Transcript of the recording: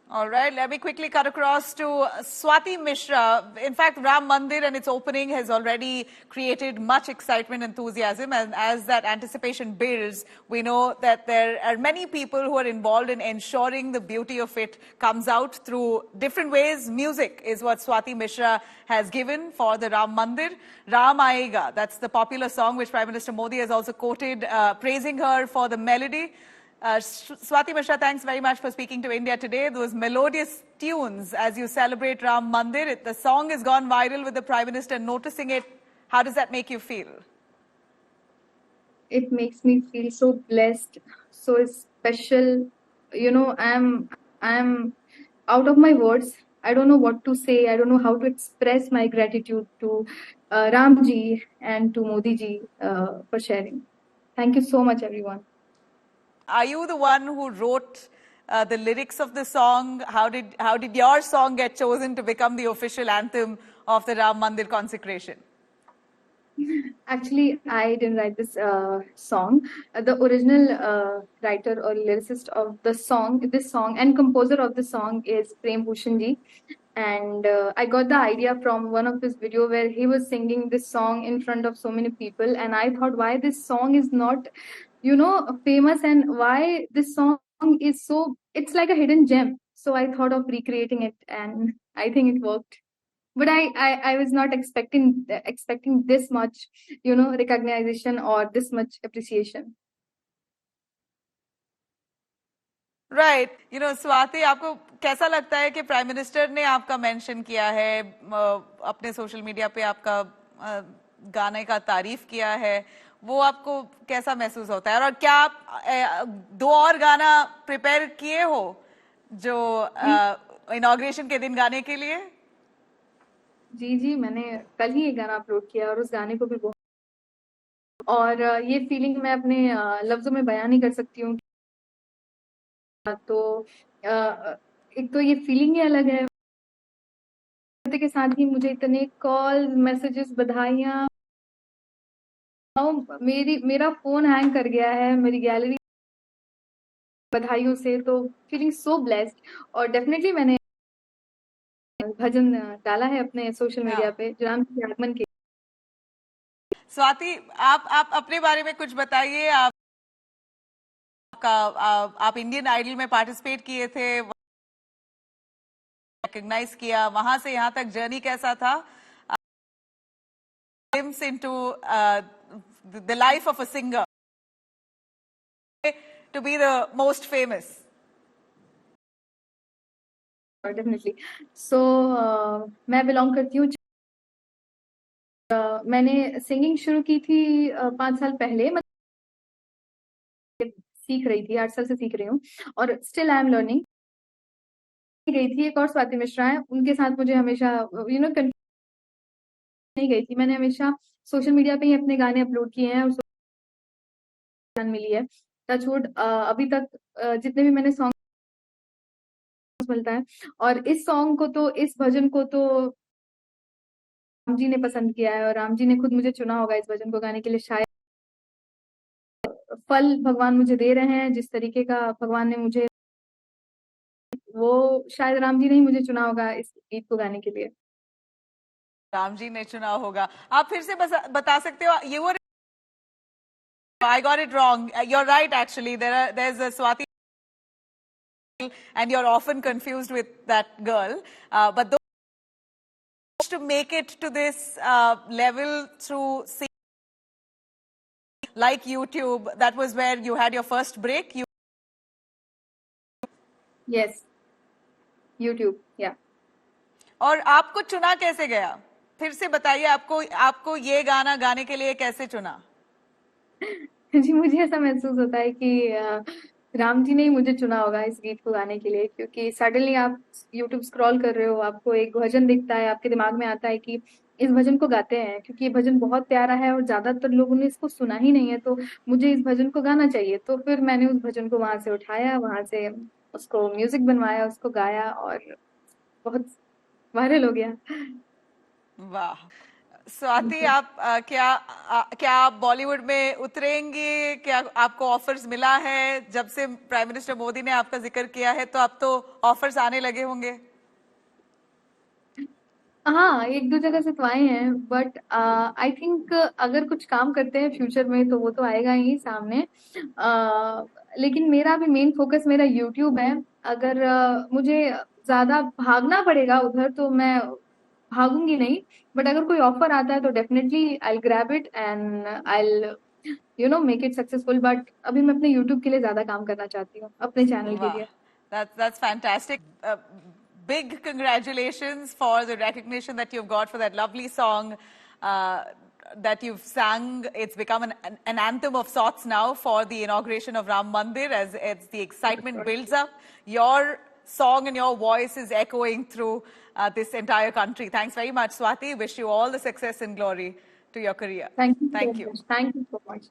All right, let me quickly cut across to Swati Mishra. In fact, Ram Mandir and its opening has already created much excitement and enthusiasm. And as that anticipation builds, we know that there are many people who are involved in ensuring the beauty of it comes out through different ways. Music is what Swati Mishra has given for the Ram Mandir. Ram Aayega, that's the popular song which Prime Minister Modi has also quoted, praising her for the melody. Swati Mishra, thanks very much for speaking to India today. Those melodious tunes as you celebrate Ram Mandir. The song has gone viral with the Prime Minister noticing it. How does that make you feel? It makes me feel so blessed, so special. You know, I'm out of my words. I don't know what to say. I don't know how to express my gratitude to Ramji and to Modi ji for sharing. Thank you so much, everyone. Are you the one who wrote the lyrics of the song? How did your song get chosen to become the official anthem of the Ram Mandir consecration? Actually, I didn't write this song. The original writer or lyricist of this song and composer of the song is Prem Bhushan ji. And I got the idea from one of his video where he was singing this song in front of so many people. And I thought, why this song is not, famous, and why this song is so, it's like a hidden gem. So I thought of recreating it, and I think it worked. But I was not expecting this much, recognition or this much appreciation. Right. Swati, आपको कैसा लगता है कि prime minister ने आपका mention किया है, अपने सोशल मीडिया पे आपका गाने का तारीफ किया है, वो आपको कैसा महसूस होता है? और क्या आप दो और गाना प्रिपेयर किए हो जो इनॉग्रेशन के दिन गाने के लिए? जी, मैंने कल ही ये गाना अपलोड किया और उस गाने को भी बहुत, और ये फीलिंग मैं अपने लफ्जों में बयान नहीं कर सकती हूँ। तो एक तो ये फीलिंग ही अलग है के साथ ही मुझे इतने कॉल, मैसेजेस, बधाइयाँ, मेरा फोन हैंग कर गया है, मेरी गैलरी बधाइयों से, तो फीलिंग सो ब्लेस्ड। और डेफिनेटली मैंने भजन डाला है अपने सोशल मीडिया पे राम के आगमन के। स्वाति, आप अपने बारे में कुछ बताइए। आप इंडियन आइडल में पार्टिसिपेट किए थे, रिकॉग्नाइज किया, वहां से यहाँ तक जर्नी कैसा था? into the life of a singer to be the most famous. Definitely. So मैं बिलोंग करती हूँ, मैंने सिंगिंग शुरू की थी 5 साल पहले, सीख रही थी, 8 साल से सीख रही हूँ और स्टिल आई एम लर्निंग। गई थी एक और स्वाति मिश्रा है, उनके साथ मुझे हमेशा नहीं गई थी, मैंने हमेशा सोशल मीडिया पे ही अपने गाने अपलोड किए हैं और मिली है टचवुड। अभी तक जितने भी मैंने सॉन्ग मिलता है, और इस सॉन्ग को तो, इस भजन को तो राम जी ने पसंद किया है और राम जी ने खुद मुझे चुना होगा इस भजन को गाने के लिए। शायद फल भगवान मुझे दे रहे हैं, जिस तरीके का भगवान ने मुझे, वो शायद राम जी ने ही मुझे चुना होगा इस गीत को गाने के लिए। राम जी ने चुना होगा। आप फिर से बता सकते हो? You were, I got it wrong. You're right, actually. There's a Swati, and you're often confused with that girl. But those to make it to this level through like YouTube, that was where you had your first break. Yes, YouTube, yeah. और आपको चुना कैसे गया? फिर से बताइए, आपको ये गाना गाने के लिए कैसे चुना? जी, मुझे ऐसा महसूस होता है कि राम जी ने ही मुझे चुना होगा इस गीत को गाने के लिए, क्योंकि सडनली आप YouTube स्क्रॉल कर रहे हो, आपको एक भजन दिखता है, आपके दिमाग में आता है कि इस भजन को गाते हैं, क्योंकि ये भजन बहुत प्यारा है और ज्यादातर लोगों ने इसको सुना ही नहीं है, तो मुझे इस भजन को गाना चाहिए। तो फिर मैंने उस भजन को वहां से उठाया, वहां से उसको म्यूजिक बनवाया, उसको गाया और बहुत वायरल हो गया। वाह। स्वाति, आप क्या आप बॉलीवुड में उतरेंगे? क्या आपको ऑफर्स मिला है? जब से प्राइम मिनिस्टर मोदी ने आपका जिक्र किया है तो अब तो ऑफर्स आने लगे होंगे। हाँ, एक दो जगह से तो आए हैं, बट आई थिंक अगर कुछ काम करते हैं फ्यूचर में तो वो तो आएगा ही सामने। लेकिन मेरा अभी मेन फोकस मेरा यूट्यूब है। अगर मुझे ज्यादा भागना पड़ेगा उधर तो मैं भागूंगी नहीं, बट अगर कोई ऑफर आता है तो definitely I grab it and I make it successful. But अभी मैं अपने यूट्यूब के लिए ज्यादा काम करना चाहती हूँ, अपने चैनल के Wow, लिए। that's fantastic. Big congratulations for the recognition that you've got for that lovely song uh, that you've sang. It's become an anthem of sorts now for the inauguration of Ram Mandir as the excitement builds up. Your song and your voice is echoing through this entire country. Thanks very much, Swati. Wish you all the success and glory to your career. Thank you so Thank you. much. Thank you so much.